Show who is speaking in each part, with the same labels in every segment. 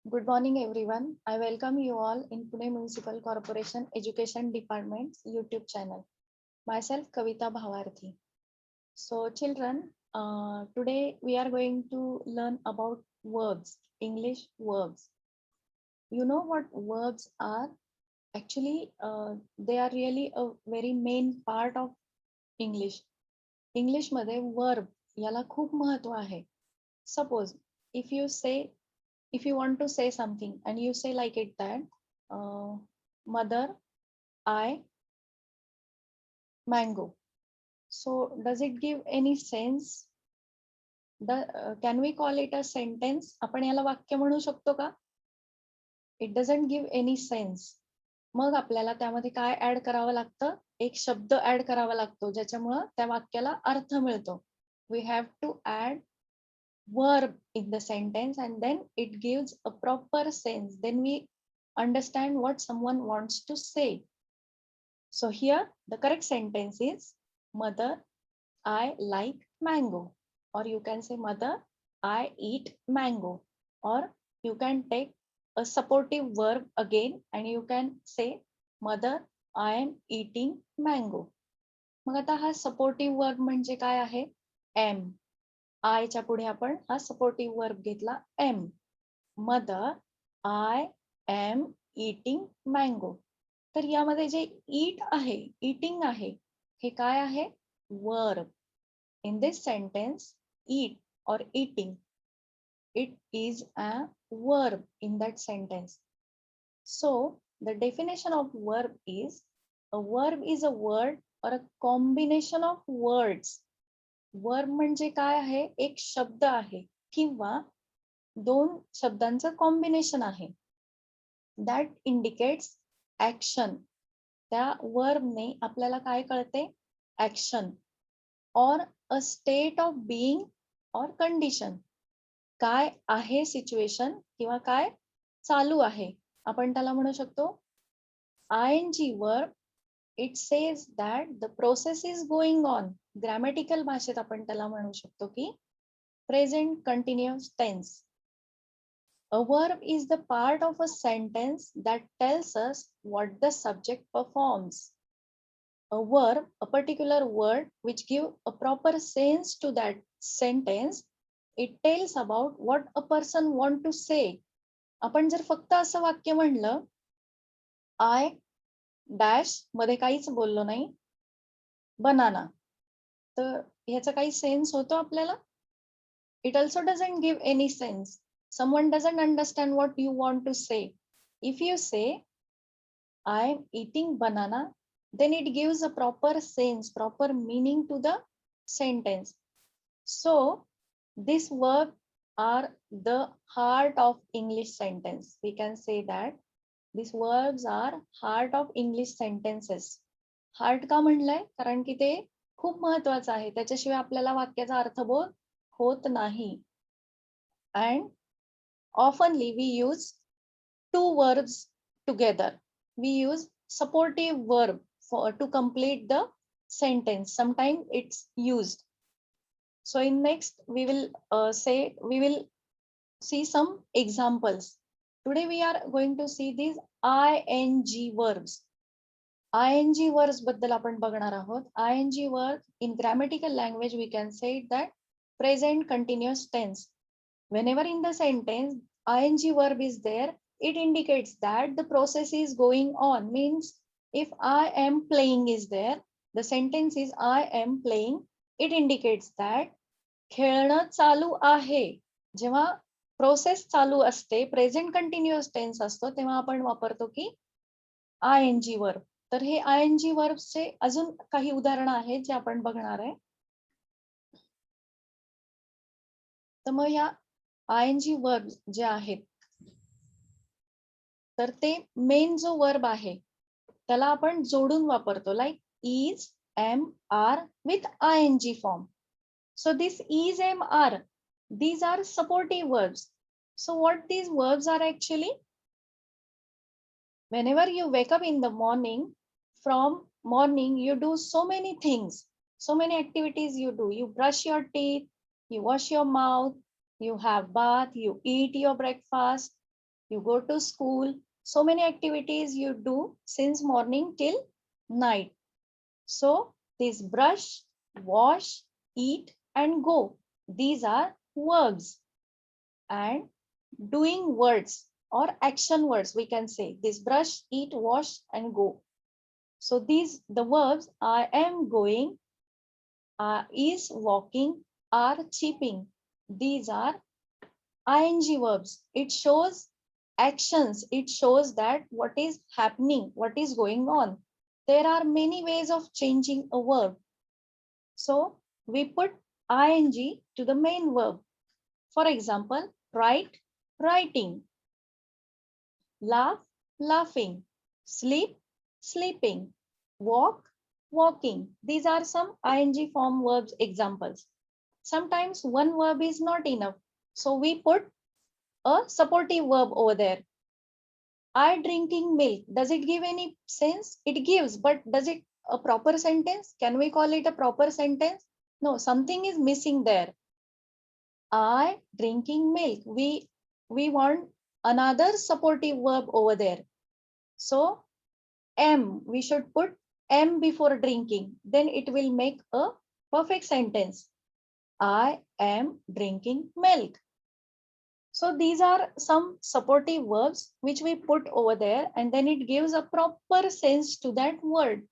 Speaker 1: Good morning, everyone. I welcome you all in Pune Municipal Corporation Education Department's YouTube channel. Myself, Kavita Bhavarthi. So, children, today we are going to learn about verbs, English verbs. You know what verbs are? Actually, they are really a very main part of English. इंग्लिशमध्ये verb याला खूप महत्व आहे. Suppose if you say, if you want to say something and you say like it that mother I mango, so does it give any sense? Can we call it a sentence? आपण याला वाक्य म्हणू शकतो का? It doesn't give any sense. मग आपल्याला त्यामध्ये काय ऍड करावं लागतं? एक शब्द ऍड करावा लागतो ज्याच्यामुळं त्या वाक्याला अर्थ मिळतो. We have to add verb in the sentence and then it gives a proper sense. Then we understand what someone wants to say. So here the correct sentence is mother I like mango, or you can say mother I eat mango, or you can take a supportive verb again and you can say mother I am eating mango. मग आता हा supportive verb म्हणजे काय आहे? am. आयच्या पुढे आपण हा supportive verb घेतला am. Mother I am eating mango. तर यामध्ये जे ईट आहे, इटिंग आहे, हे काय आहे? वर्ब. इन दिस सेंटेन्स ईट और eating, it is a verb in that sentence. So the definition of verb is, a verb is a word or a combination of words. Verb म्हणजे काय आहे? एक शब्द आहे किंवा दोन शब्दांचं कॉम्बिनेशन आहे. That indicates action. त्या वर्बने आपल्याला काय कळते? ऍक्शन और अ स्टेट ऑफ बीइंग और कंडिशन. काय आहे सिच्युएशन किंवा काय चालू आहे, आपण त्याला म्हणू शकतो ING verb. It says that the process is going on. Grammatical भाषेत आपण त्याला म्हणू शकतो की present continuous tense. A verb is the part of a sentence that tells us what the subject performs. A verb, a particular word which give a proper sense to that sentence, it tells about what a person want to say. आपण जर फक्त असं वाक्य म्हणलं, I dash मध्ये काहीच बोललो नाही, बनाना, तर ह्याचा काही सेन्स होतो आपल्याला? It also doesn't give any sense. Someone doesn't understand what you want to say. If you say I am eating banana, then it gives a proper sense, proper meaning to the sentence. So these verbs are the heart of English sentence. We can say that these verbs are heart of English sentences. Heart का म्हणलंय? कारण की ते खूप महत्वाचं आहे. त्याच्याशिवाय आपल्याला वाक्याचा अर्थबोध होत नाही. And oftenly we use two verbs together. We use supportive verb to complete the sentence. Sometimes it's used. So in next we will we will see some examples. Today we are going to see these ing verbs. ing verbs बद्दल आपण बघणार आहोत. ing verb in grammatical language we can say that present continuous tense. Whenever in the sentence ing verb is there, it indicates that the process is going on. Means if I am playing is there, the sentence is I am playing. It indicates that खेळणं चालू आहे. जेव्हा process चालू असते, present continuous tense असतो, तेव्हा आपण वापरतो की ing वर्ब. तर हे ing वर्ब्सचे अजून काही उदाहरणं आहेत जे आपण बघणार आहे. तर मग या ing वर्ब जे आहेत, तर ते मेन जो वर्ब आहे त्याला आपण जोडून वापरतो, like is, am, are with ing form. So this is, am, are, these are supportive verbs. So what these verbs are actually? Whenever you wake up in the morning, from morning you do so many things, so many activities you do. You brush your teeth, you wash your mouth, you have bath, you eat your breakfast. you go to school, so many activities you do since morning till night. So this brush, wash, eat and go. These are verbs. And doing words or action words, we can say this: brush, eat, wash and go. So these the verbs: I am going, is walking, are cheaping. These are ing verbs. It shows actions. It shows that what is happening, what is going on. There are many ways of changing a verb. So we put ing to the main verb. For example, write, writing, laugh, laughing, sleep, sleeping, walk, walking. These are some ing form verbs examples. Sometimes one verb is not enough, so we put a supportive verb over there. I drinking milk. Does it give any sense? It gives, but does it a proper sentence? Can we call it a proper sentence? No, something is missing there. I drinking milk. We want another supportive verb over there. So am, we should put am before drinking. Then it will make a perfect sentence. I am drinking milk. So these are some supportive verbs which we put over there, and then it gives a proper sense to that word.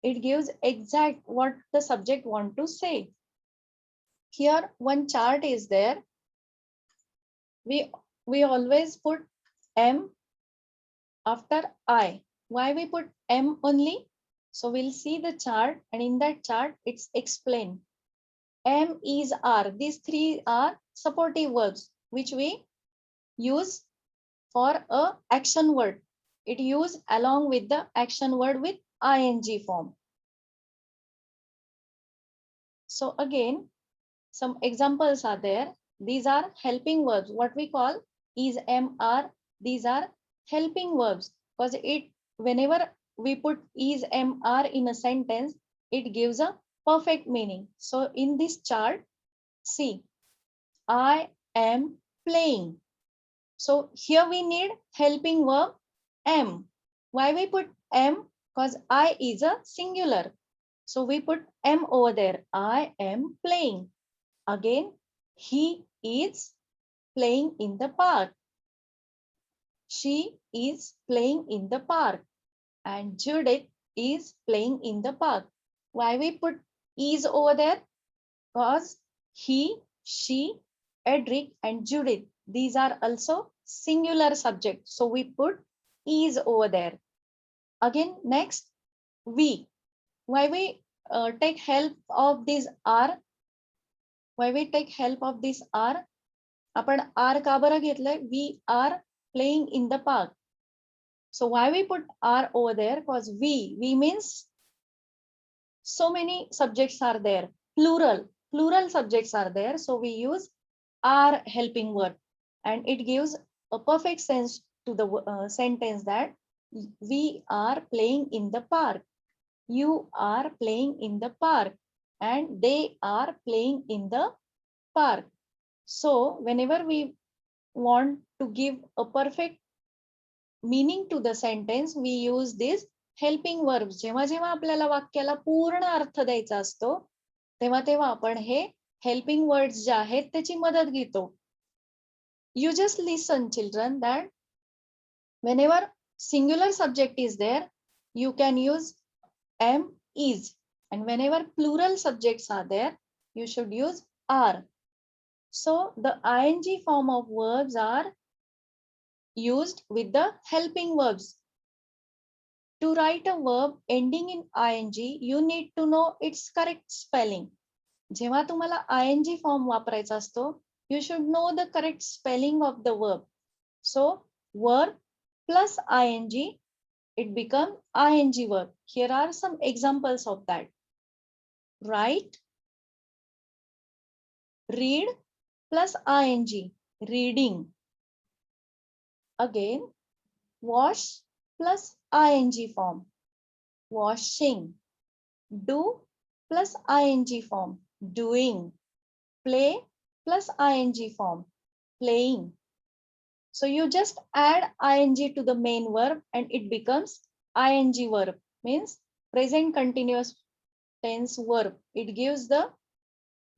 Speaker 1: It gives exact what the subject want to say. Here one chart is there. We always put am after I. Why we put am only? So we'll see the chart, and in that chart it's explained. Am, is, are. These three are supportive verbs which we use for a action word. It used along with the action word with ing form. So again, some examples are there. These are helping verbs. What we call is, am, are. These are helping verbs because it whenever we put is, am, are in a sentence, it gives a perfect meaning. So in this chart, see, I am playing. So here we need helping verb am. Why we put am? Because I is a singular. So we put am over there. I am playing. Again, he is playing in the park. She is playing in the park. And Judith is playing in the park. Why we put is over there? Because he, she, Edric and Judith, these are also singular subjects. So we put is over there. Again, next, we. Why we take help of this are? Why we take help of this are? आपण are का बरं घेतलंय? We are playing in the park. So why we put are over there? Because we means so many subjects are there. Plural subjects are there. So we use are helping word, and it gives a perfect sense to the sentence that we are playing in the park. You are playing in the park, and they are playing in the park. So whenever we want to give a perfect meaning to the sentence, we use this helping verbs. जेव्हा जेव्हा आपल्याला वाक्याला पूर्ण अर्थ द्यायचा असतो, तेव्हा तेव्हा आपण हे helping words जे आहेत त्याची मदत घेतो. You just listen, children, that whenever singular subject is there, you can use am, is, and whenever plural subjects are there, you should use are. So the ing form of verbs are used with the helping verbs. To write a verb ending in ing, you need to know its correct spelling. जेव्हा तुम्हाला ing form वापरायचा असतो, you should know the correct spelling of the verb. So verb plus ing, it becomes ing verb. Here are some examples of that. Write, read plus ing, reading. Again, wash plus ing form, washing. Do plus ing form, doing. Play plus ing form, playing. So you just add ing to the main verb and it becomes ing verb, means present continuous tense verb. It gives the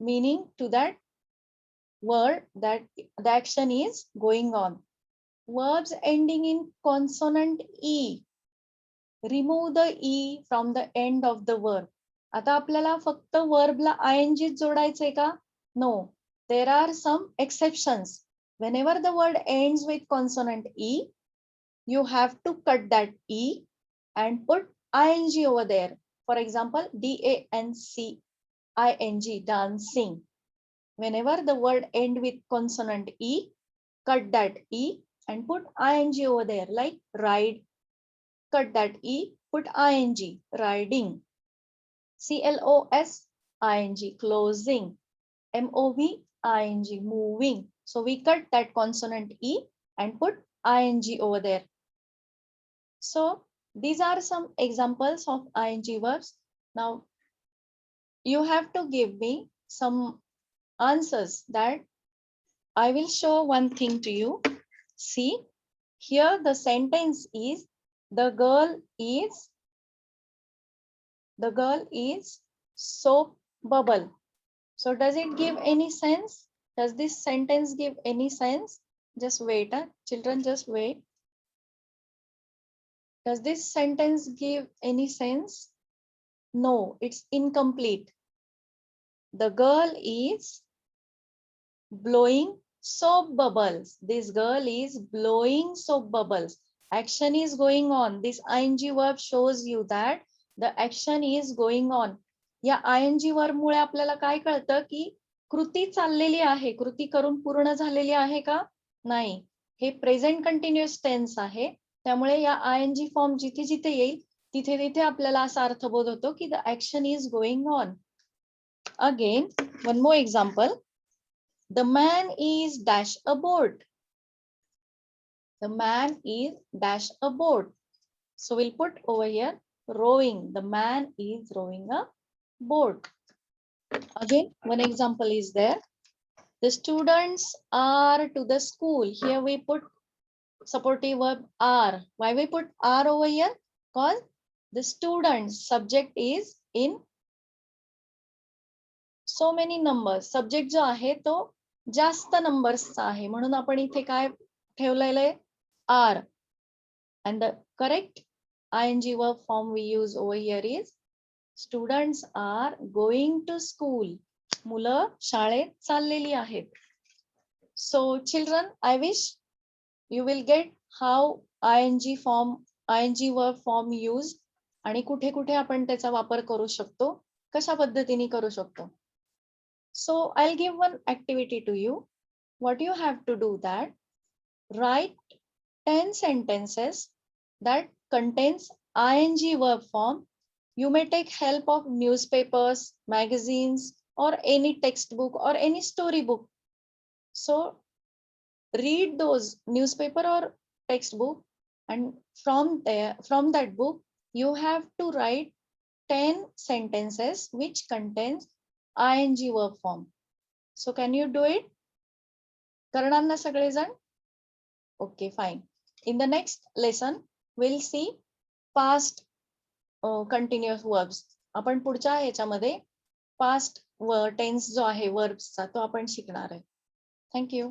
Speaker 1: meaning to that word that the action is going on. Verbs ending in consonant E. Remove the E from the end of the verb. आता आपल्याला फक्त verbला ing जोडायचंय का? No. There are some exceptions. Whenever the word ends with consonant E, you have to cut that E and put ing over there. For example, dancing, dancing. Whenever the word end with consonant E, cut that E and put ing over there, like ride. Cut that E, put ing, riding. CLOS, ing, closing. MOV, ing, moving. So we cut that consonant E and put ing over there. So these are some examples of ing verbs. Now you have to give me some answers that I will show one thing to you. See, here the sentence is the girl is soap bubble. So does it give any sense? Does this sentence give any sense? Just wait, children, just wait. Does this sentence give any sense? No, it's incomplete. The girl is blowing soap bubbles. This girl is blowing soap bubbles. Action is going on. This ing verb shows you that the action is going on. या ing verb मुळे आपल्याला काय कळतं की कृती चाललेली आहे. कृती करून पूर्ण झालेली आहे का? नाही. हे प्रेझेंट कंटिन्युअस टेन्स आहे. त्यामुळे या ing फॉर्म जिथे जिथे येईल तिथे तिथे आपल्याला असा अर्थबोध होतो की the action is going on. Again one more example. The man is dash a boat. The man is dash a boat. So we'll put over here rowing. The man is rowing a boat. Again, one example is there. The students are to the school. Here we put supportive verb are. Why we put are over here? Because the students subject is in so many numbers. Subject जो आहे तो जास्त नंबर्सचा आहे म्हणून आपण इथे काय ठेवलेलं आहे are. And the correct ing verb form we use over here is students are going to school. मुलं शाळेत चाललेली आहेत. So children, I wish you will get how ing verb form used आणि कुठे कुठे आपण त्याचा वापर करू शकतो, कशा पद्धतीने करू शकतो. So I'll give one activity to you. What you have to do that, write 10 sentences that contains ing verb form. You may take help of newspapers, magazines, or any textbook or any storybook. So read those newspaper or textbook, and from that book you have to write 10 sentences which contains ing verb form. So can you do it? करणार ना सगळेजण? Okay, fine. In the next lesson we'll see past continuous verbs. आपण पुढच्या ह्याच्यामध्ये past tense जो आहे verbsचा तो आपण शिकणार आहे. Thank you.